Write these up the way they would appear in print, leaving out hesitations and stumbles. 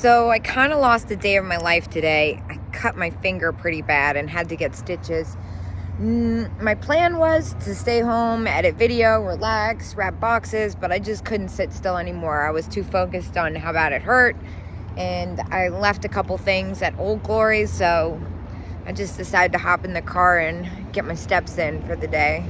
So I kind of lost a day of my life today. I cut my finger pretty bad and had to get stitches. My plan was to stay home, edit video, relax, wrap boxes, but I just couldn't sit still anymore. I was too focused on how bad it hurt, and I left a couple things at Old Glory, so I just decided to hop in the car and get my steps in for the day.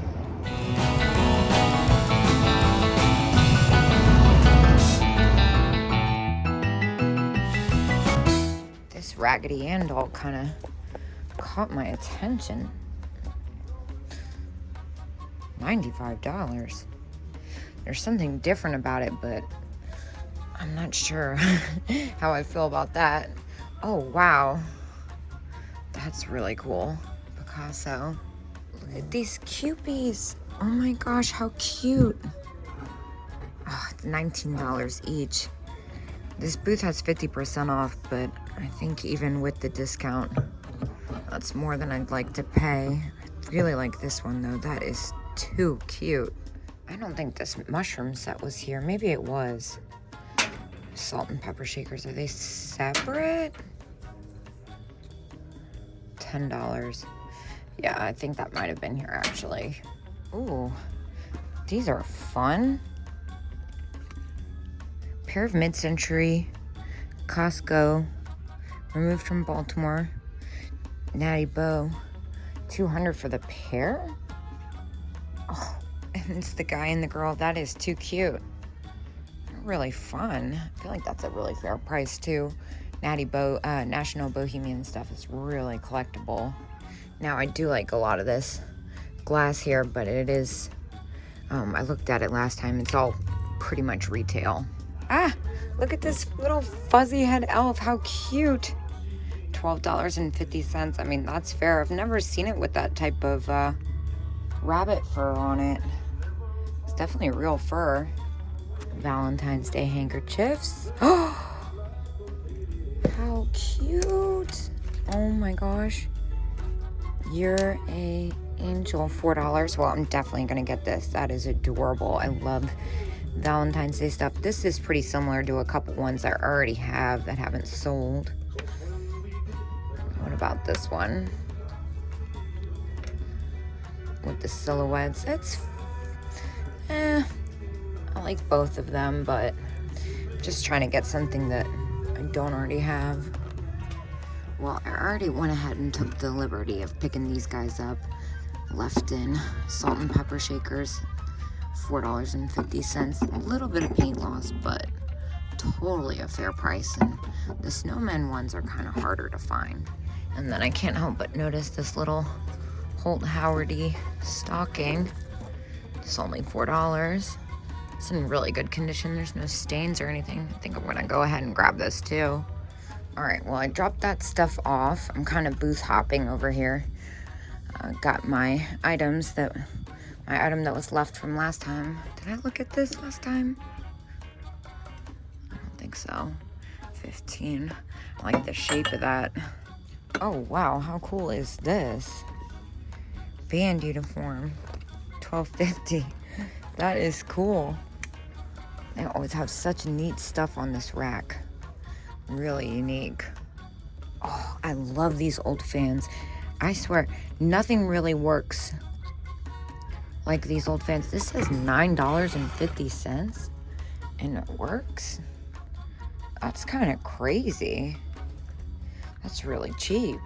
This Raggedy Ann doll kind of caught my attention. $95. There's something different about it, but I'm not sure how I feel about that. Oh, wow. That's really cool. Picasso. Look at these cupies. Oh my gosh, how cute. Oh, it's $19 each. This booth has 50% off, but I think even with the discount, that's more than I'd like to pay. I really like this one though. That is too cute. I don't think this mushroom set was here. Maybe it was. Salt and pepper shakers, are they separate? $10. Yeah, I think that might have been here actually. Ooh, these are fun. Pair of mid-century Costco, removed from Baltimore. Natty Bow, $200 for the pair? Oh, and it's the guy and the girl. That is too cute. Really fun. I feel like that's a really fair price too. Natty Bow, National Bohemian stuff is really collectible. Now I do like a lot of this glass here, but it is, I looked at it last time. It's all pretty much retail. Ah, look at this little fuzzy head elf. How cute. $12.50. I mean, that's fair. I've never seen it with that type of rabbit fur on it. It's definitely real fur. Valentine's Day handkerchiefs. Oh, how cute. Oh my gosh. You're a angel. $4. Well, I'm definitely going to get this. That is adorable. I love Valentine's Day stuff. This is pretty similar to a couple ones I already have that haven't sold. What about this one? With the silhouettes. It's, I like both of them, but I'm just trying to get something that I don't already have. Well, I already went ahead and took the liberty of picking these guys up. Left in salt and pepper shakers. $4.50. A little bit of paint loss, but totally a fair price. And the snowman ones are kind of harder to find. And then I can't help but notice this little Holt Howardy stocking. It's only $4. It's in really good condition. There's no stains or anything. I think I'm gonna go ahead and grab this too. All right, well, I dropped that stuff off. I'm kind of booth hopping over here. Got my items my item that was left from last time. Did I look at this last time? I don't think so. 15. I like the shape of that. Oh, wow. How cool is this? Band uniform. $12.50. That is cool. They always have such neat stuff on this rack. Really unique. Oh, I love these old fans. I swear, nothing really works like these old fans. This says $9.50 and it works. That's kind of crazy. That's really cheap.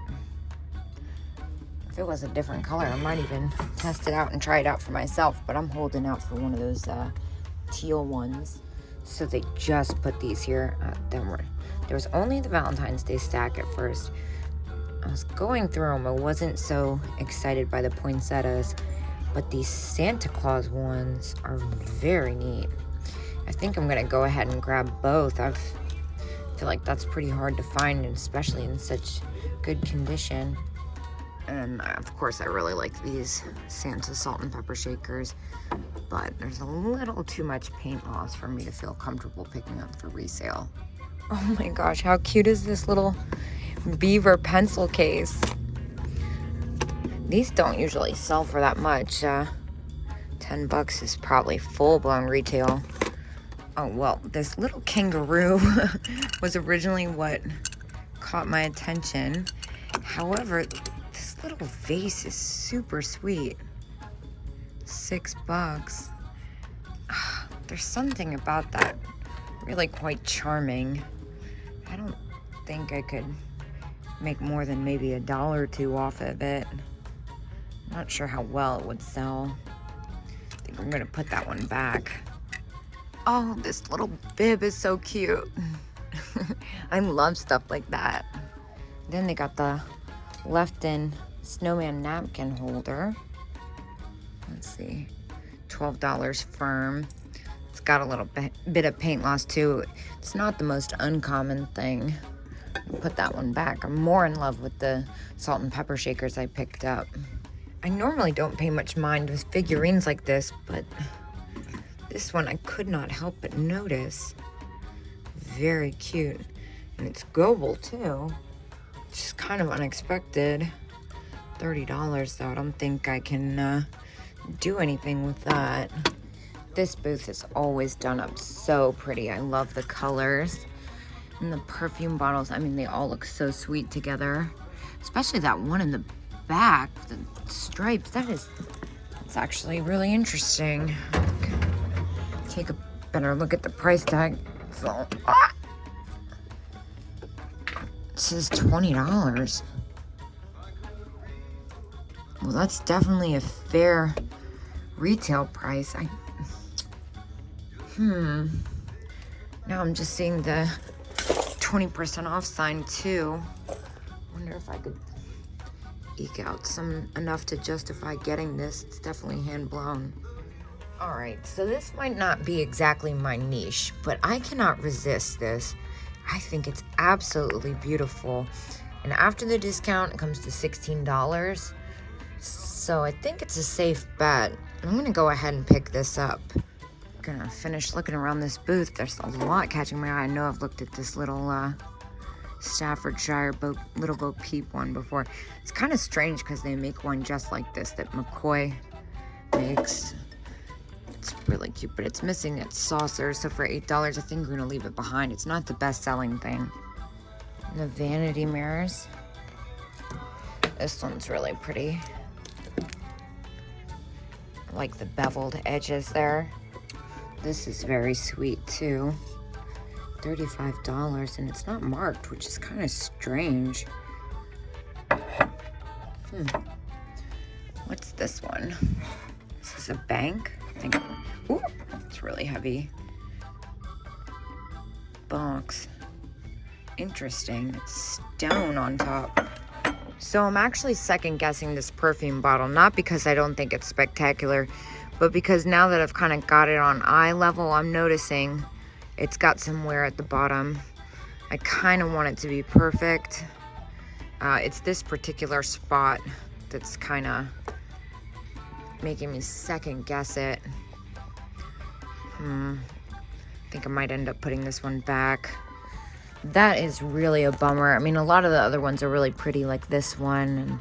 If it was a different color, I might even test it out and try it out for myself, but I'm holding out for one of those teal ones. So they just put these here. There was only the Valentine's Day stack at first. I was going through them. I wasn't so excited by the poinsettias. But these Santa Claus ones are very neat. I think I'm gonna go ahead and grab both. I feel like that's pretty hard to find, and especially in such good condition. And of course I really like these Santa salt and pepper shakers, but there's a little too much paint loss for me to feel comfortable picking up for resale. Oh my gosh, how cute is this little beaver pencil case? These don't usually sell for that much. $10 is probably full-blown retail. Oh, well, this little kangaroo was originally what caught my attention. However, this little vase is super sweet. $6. There's something about that really quite charming. I don't think I could make more than maybe $1 or $2 off of it. Not sure how well it would sell. I think I'm gonna put that one back. Oh, this little bib is so cute. I love stuff like that. Then they got the left-in snowman napkin holder. Let's see, $12 firm. It's got a little bit of paint loss too. It's not the most uncommon thing. I'll put that one back. I'm more in love with the salt and pepper shakers I picked up. I normally don't pay much mind with figurines like this, but this one I could not help but notice. Very cute. And it's goble too, which is kind of unexpected. $30 though. I don't think I can do anything with that. This booth is always done up so pretty. I love the colors and the perfume bottles. I mean, they all look so sweet together, especially that one in the back, the stripes. It's actually really interesting. Take a better look at the price tag. So, it says $20. Well, that's definitely a fair retail price. Now I'm just seeing the 20% off sign too. Wonder if I could eke out enough to justify getting this. It's definitely hand blown. All right, so this might not be exactly my niche, but I cannot resist this. I think it's absolutely beautiful. And after the discount, it comes to $16. So I think it's a safe bet. I'm gonna go ahead and pick this up. Gonna finish looking around this booth. There's a lot catching my eye. I know I've looked at this little Staffordshire Little Bo Peep one before. It's kind of strange because they make one just like this that McCoy makes. It's really cute, but it's missing its saucer. So for $8, I think we're gonna leave it behind. It's not the best-selling thing. The vanity mirrors. This one's really pretty. I like the beveled edges there. This is very sweet too. $35, and it's not marked, which is kind of strange. What's this one? This is a bank. I think. Ooh, it's really heavy. Box. Interesting. It's stone on top. So I'm actually second guessing this perfume bottle, not because I don't think it's spectacular, but because now that I've kind of got it on eye level, I'm noticing it's got some wear at the bottom. I kind of want it to be perfect. It's this particular spot that's kind of making me second guess it. I think I might end up putting this one back. That is really a bummer. I mean, a lot of the other ones are really pretty, like this one and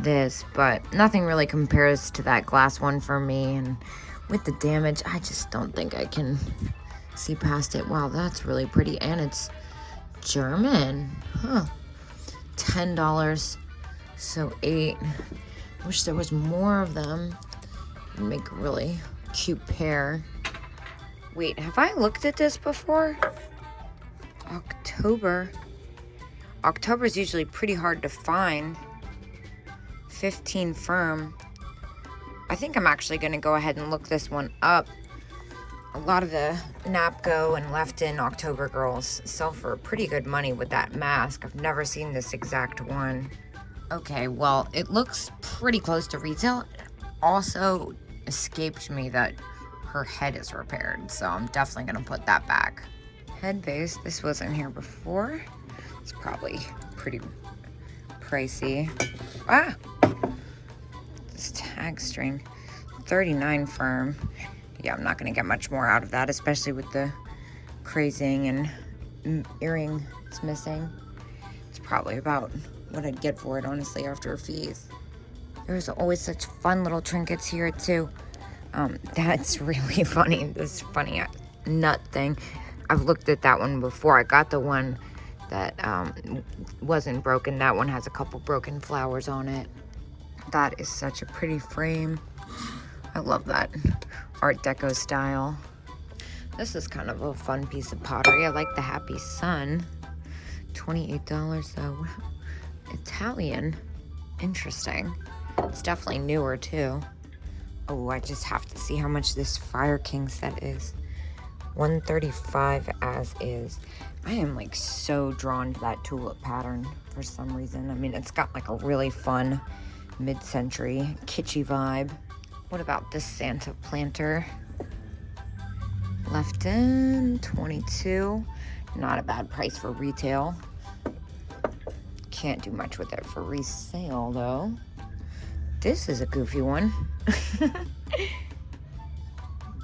this, but nothing really compares to that glass one for me. And with the damage, I just don't think I can see past it. Wow, that's really pretty, and it's German. $10, so $8. Wish there was more of them. Make a really cute pair. Wait, have I looked at this before? October is usually pretty hard to find. 15 firm. I think I'm actually going to go ahead and look this one up. A lot of the Napco and Left-In October girls sell for pretty good money with that mask. I've never seen this exact one. Okay, well, it looks pretty close to retail. It also escaped me that her head is repaired, so I'm definitely going to put that back. Head base, this wasn't here before. It's probably pretty pricey. This tag string, 39 firm. Yeah, I'm not gonna get much more out of that, especially with the crazing and earring it's missing. It's probably about what I'd get for it, honestly, after fees. There's always such fun little trinkets here too. That's really funny. This is funny. nut thing. I've looked at that one before. I got the one that wasn't broken. That one has a couple broken flowers on it. That is such a pretty frame. I love that Art Deco style. This is kind of a fun piece of pottery. I like the Happy Sun. $28 though. Italian. Interesting. It's definitely newer too. Oh, I just have to see how much this Fire King set is. $135 as is. I am like so drawn to that tulip pattern for some reason. I mean, it's got like a really fun mid-century kitschy vibe. What about this Santa planter? Left in $22. Not a bad price for retail. Can't do much with it for resale though. This is a goofy one.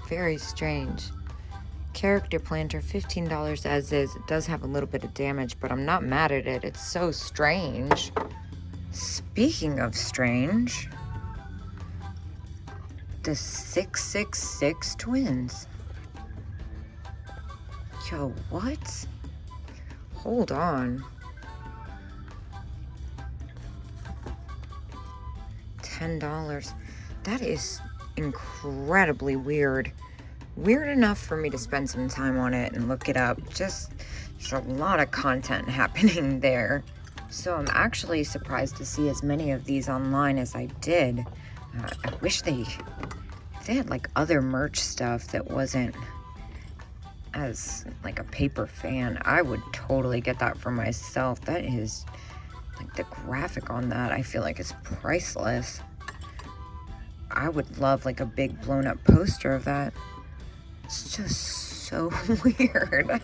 Very strange. Character planter, $15 as is. It does have a little bit of damage, but I'm not mad at it. It's so strange. Speaking of strange, the 666 twins. Yo, what? Hold on. $10. That is incredibly weird. Weird enough for me to spend some time on it and look it up. Just, there's a lot of content happening there. So I'm actually surprised to see as many of these online as I did. I wish if they had like other merch stuff that wasn't as like a paper fan, I would totally get that for myself. That is, like the graphic on that, I feel like is priceless. I would love like a big blown up poster of that. It's just so weird.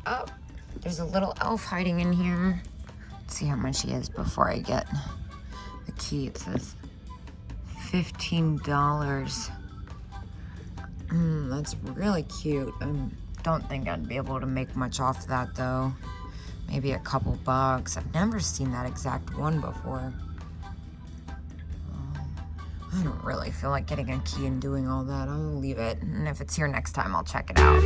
Oh, there's a little elf hiding in here. Let's see how much he is before I get the key. It says $15. That's really cute. I don't think I'd be able to make much off that though. Maybe a couple bucks. I've never seen that exact one before. I don't really feel like getting a key and doing all that. I'll leave it. And if it's here next time, I'll check it out.